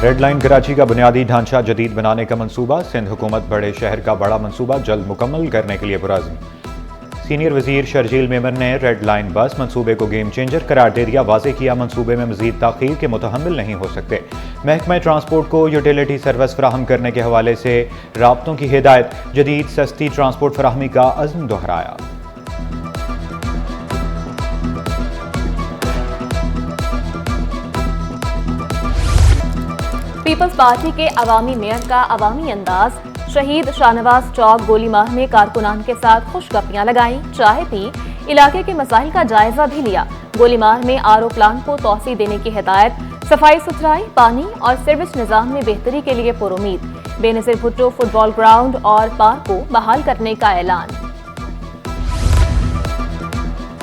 Red line Karachi का बुनियादी ढांचा जदीद बनाने का मंसूबा। सिंध हुकूमत बड़े शहर का बड़ा मंसूबा जल्द मुकम्मल करने के लिए पुरअज़्म। सीनियर वजीर शर्जील मेमन ने रेड लाइन बस मंसूबे को गेम चेंजर करार दे दिया। वाज़ेह किया मंसूबे में मजीद ताख़ीर के मुतहम्मिल नहीं हो सकते। महकमा ट्रांसपोर्ट को यूटिलिटी सर्विस फराहम करने के हवाले से राब्तों की हिदायत। जदीद सस्ती ट्रांसपोर्ट फराहमी का अज़्म दोहराया। पीपल्स पार्टी के अवामी मेयर का अवामी अंदाज। शहीद शाहनवाज चौक गोली मार में कारकुनान के साथ खुशगपियां लगाई, चाय पी, इलाके के मसाइल का जायजा भी लिया। गोली मार में आरओ प्लांट को तोसी देने की हिदायत। सफाई सुथराई, पानी और सर्विस निजाम में बेहतरी के लिए पुरुमीद। बेनज़ीर भुट्टो फुटबॉल ग्राउंड और पार्क को बहाल करने का ऐलान।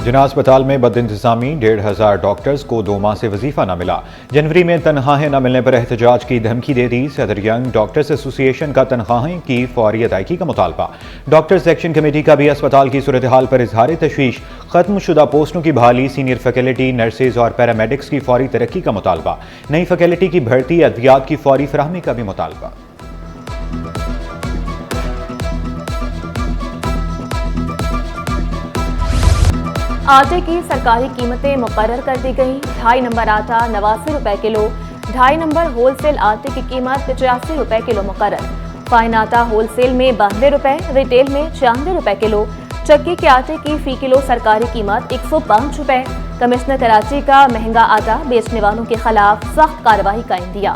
जिना अस्पताल में बदइंतजामी। 1,500 डॉक्टर्स को 2 माह से वजीफा न मिला। जनवरी में तनख्वाहें न मिलने पर एहतजाज की धमकी दे दी। सदर यंग डॉक्टर्स एसोसिएशन का तनख्वाहें की फौरी अदायगी का मुतालबा। डॉक्टर्स एक्शन कमेटी का भी अस्पताल की सूरत हाल पर इजहार तशवीश। खत्म शुदा पोस्टों की बहाली, सीनियर फैकल्टी, नर्सेज और पैरामेडिक्स की फौरी तरक्की का मुतालबा। नई फैकल्टी की भर्ती, अद्वियात की फौरी फराहमी का भी मुतालबा। आटे की सरकारी कीमतें मुकर्रर कर दी गई। 2.5 नंबर आटा 89 रुपए किलो, 2.5 नंबर होलसेल आटे की कीमत 85 रुपए किलो मुकर्रर। फाइन आटा होलसेल में 92 रुपए, रिटेल में 96 रुपए किलो। चक्की के आटे की फी किलो सरकारी कीमत 105 रुपए। कमिश्नर कराची का महंगा आटा बेचने वालों के खिलाफ सख्त कार्रवाई का इंदिया।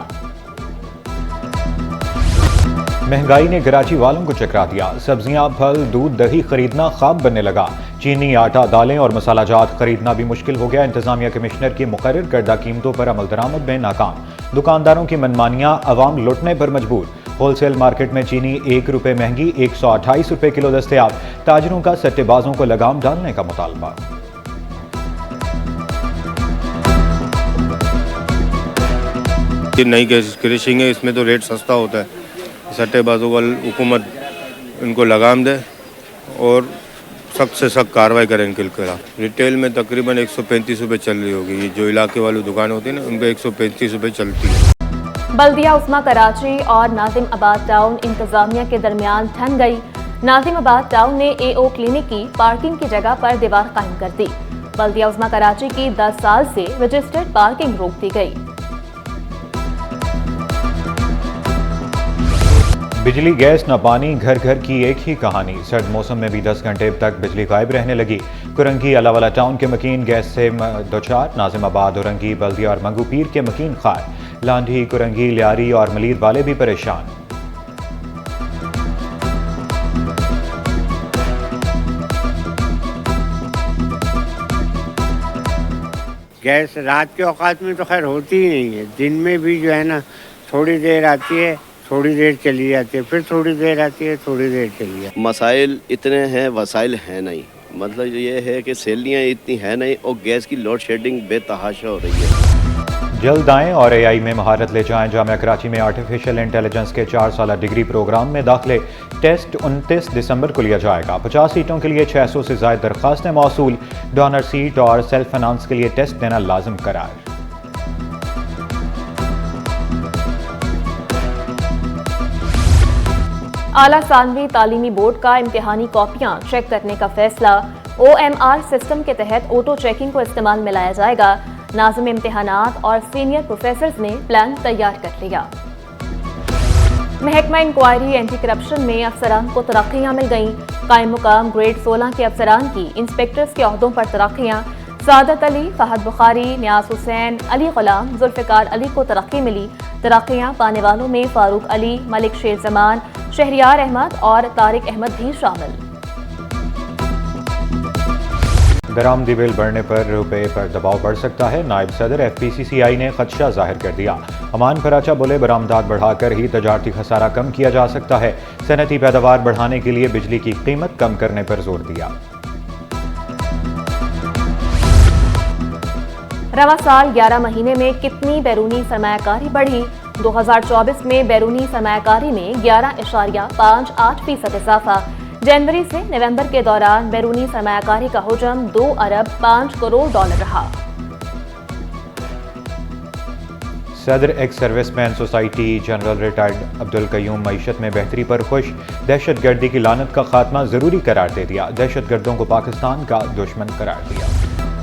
महंगाई ने कराची वालों को चकरा दिया। सब्जियां, फल, दूध, दही खरीदना ख्वाब बनने लगा। चीनी, आटा, दालें और मसालाजात खरीदना भी मुश्किल हो गया। इंतजामिया कमिश्नर की मुकर्रर करदा कीमतों पर अमल दरामद में नाकाम। दुकानदारों की मनमानियां, अवाम लुटने पर मजबूर। होलसेल मार्केट में चीनी 1 रुपए महंगी, 128 रुपए किलो दस्तयाब। ताजरों का सट्टेबाजों को लगाम डालने का मुतालबा। नई क्रेशिंग है, इसमें तो रेट सस्ता होता है। सट्टेबाजों को हुकूमत इनको लगाम दे और सख्त से सख्त कार्रवाई करें इनके खिलाफ। रिटेल में तकरीबन 135 रुपये चल रही होगी। ये जो इलाके वाली दुकानें होती है ना, उन पर 135 रुपये चलती है। बल्दिया उस्मा कराची और नाजिम आबाद टाउन इंतजामिया के दरमियान ठन गई। नाजिम आबाद टाउन ने AO क्लिनिक की पार्किंग की जगह पर दीवार कायम कर दी। बल्दिया उस्मा कराची की 10 साल से रजिस्टर्ड पार्किंग रोक दी गई। बिजली, गैस न पानी, घर घर की एक ही कहानी। सर्द मौसम में भी 10 घंटे तक बिजली गायब रहने लगी। कुरंगी अलावाला टाउन के मकीन गैस से दोचार। नाजिम आबाद, औरंगी, बल्दिया और मंगू पीर के मकीन खार। लांढी, कुरंगी, लियारी और मलीर वाले भी परेशान। गैस रात के औकात में तो खैर होती ही नहीं है। दिन में भी जो है ना, थोड़ी देर आती है, थोड़ी देर चली जाती है, फिर थोड़ी देर आती है, थोड़ी देर चली जाती है। मसाइल इतने हैं, वसाइल हैं नहीं। मतलब ये है कि सैलरियाँ इतनी है नहीं और गैस की लोड शेडिंग बेतहाशा हो रही है। जल्द आएँ और AI में महारत ले जाएं। जामिया कराची में आर्टिफिशियल इंटेलिजेंस के 4 साला डिग्री प्रोग्राम में दाखिले। टेस्ट 29 दिसंबर को लिया जाएगा। 50 सीटों के लिए 600 से ज़ायद दरख्वास्तें मौसूल। डोनर सीट और सेल्फ फाइनेंस के लिए टेस्ट देना लाजिम करार। आला सानवी तालीमी बोर्ड का इम्तिहानी कॉपियां चेक करने का फैसला। OMR सिस्टम के तहत ऑटो चेकिंग को इस्तेमाल में लाया जाएगा। नाज़िम इम्तिहानात और सीनियर प्रोफेसर्स ने प्लान तैयार कर लिया। महकमा इंक्वायरी एंटी करप्शन में अफसरान को तरक्कियां मिल गईं। कायम मुकाम ग्रेड 16 के अफसरान की इंस्पेक्टर्स के ओहदों पर तरक्कियां। सादत अली, फहद बुखारी, न्यास हुसैन, अली गुलाम, जुल्फ़िकार अली को तरक्की मिली। तरक्कियां पाने वालों में फारूक अली, मलिक शेर जमान, शहरियार अहमद और तारिक अहमद भी शामिल। दरामदी बिल बढ़ने पर रुपए पर दबाव बढ़ सकता है। नायब सदर FPCCI ने खदशा जाहिर कर दिया। अमान फराचा बोले, बरामदात बढ़ाकर ही तजारती खसारा कम किया जा सकता है। सनती पैदावार बढ़ाने के लिए बिजली की कीमत कम करने पर जोर दिया। रवा साल 11 महीने में कितनी बैरूनी सरमायाकारी बढ़ी? 2024 में बैरूनी सरमायाकारी में 11.58% इजाफा। जनवरी से नवंबर के दौरान बैरूनी सरमायाकारी का हुजम 2 अरब 5 करोड़ डॉलर रहा। सदर ex serviceman society general retired Abdul Qayyum मईशत में बेहतरी पर खुश, दहशतगर्दी की लानत का खात्मा जरूरी करार दे दिया, दहशतगर्दों को पाकिस्तान का दुश्मन करार दिया।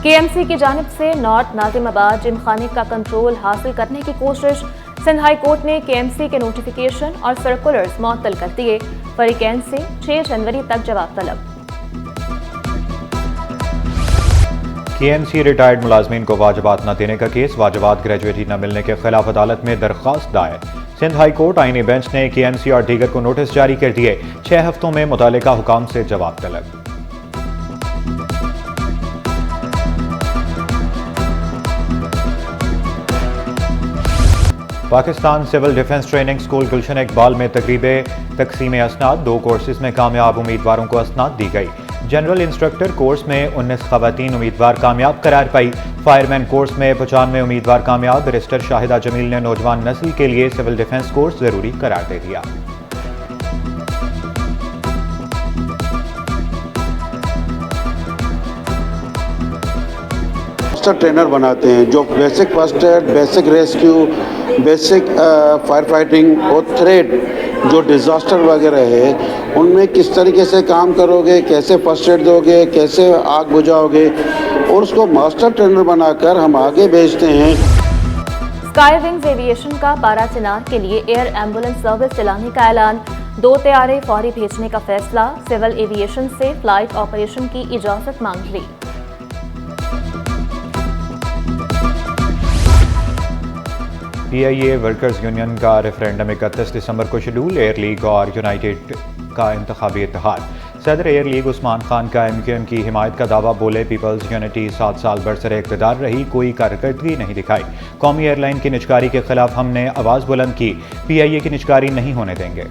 KMC की जानिब से नॉर्थ नाजिमाबाद जिमखाने का कंट्रोल हासिल करने की कोशिश, सिंध हाई कोर्ट ने KMC के नोटिफिकेशन और सर्कुलर्स मुअत्तल कर दिए, फरीकैन से 6 जनवरी तक जवाब तलब। KMC रिटायर्ड मुलाजमीन को वाजबात न देने का केस, वाजबात ग्रेजुएटी न मिलने के खिलाफ अदालत में दरख्वास्त दायर, सिंध हाई कोर्ट आईनी बेंच ने KMC और दीगर को नोटिस जारी कर दिए, 6 हफ्तों में मुतालिका हुकाम से जवाब तलब। Pakistan civil defence training school Gulshan Iqbal में तकरीबे तकसीम असनाद, 2 कोर्सेज में कामयाब उम्मीदवारों को असनाद दी गई। जनरल इंस्ट्रक्टर कोर्स में 19 खवातीन उम्मीदवार कामयाब करार पाई, फायरमैन कोर्स में 95 उम्मीदवार कामयाब। बैरिस्टर शाहिदा जमील ने नौजवान नस्ल के लिए सिविल डिफेंस कोर्स जरूरी करार दे दिया। ट्रेनर बनाते हैं जो basic first aid, basic rescue, basic fire fighting और थ्रेड जो डिज़ास्टर वगैरह है उनमें किस तरीके से काम करोगे, कैसे फर्स्ट एड दोगे, कैसे आग बुझाओगे, और उसको मास्टर ट्रेनर बनाकर हम आगे भेजते हैं। स्काई विंग्स एविएशन का बाराचनार के लिए एयर एम्बुलेंस सर्विस चलाने का ऐलान, 2 तैयारे फौरी भेजने का फैसला, सिविल एविएशन से फ्लाइट ऑपरेशन की इजाजत मांग ली। PIA वर्कर्स यूनियन का रेफरेंडम 31 दिसंबर को शेड्यूल, एयर लीग और यूनाइटेड का इंतखाबी इत्तेहाद। सदर एयर लीग उस्मान खान का MQM की हिमायत का दावा, बोले पीपल्स यूनिटी 7 साल बरसर इक़्तिदार रही, कोई कारकर्दगी नहीं दिखाई। कौमी एयरलाइन की निजकारी के खिलाफ हमने आवाज़ बुलंद की, PIA की निजकारी नहीं होने देंगे।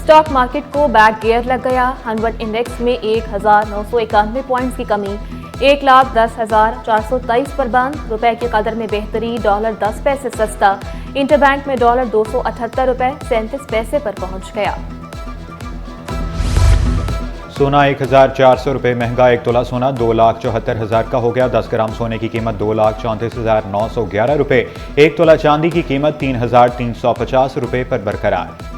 स्टॉक मार्केट को बैड गियर लग गया, हनवर्ड इंडेक्स में 1991 पॉइंट्स की कमी, 1,10,423 पर बंद। रुपए की कदर में बेहतरी, डॉलर 10 पैसे सस्ता, इंटरबैंक में डॉलर 278 रुपए 37 पैसे पर पहुंच गया। सोना 1,400 रुपये महंगा, 1 तोला सोना 2,74,000 का हो गया। 10 ग्राम सोने की कीमत 2,34,911 रुपये। 1 तोला चांदी की कीमत 3,350 रुपये पर बरकरार।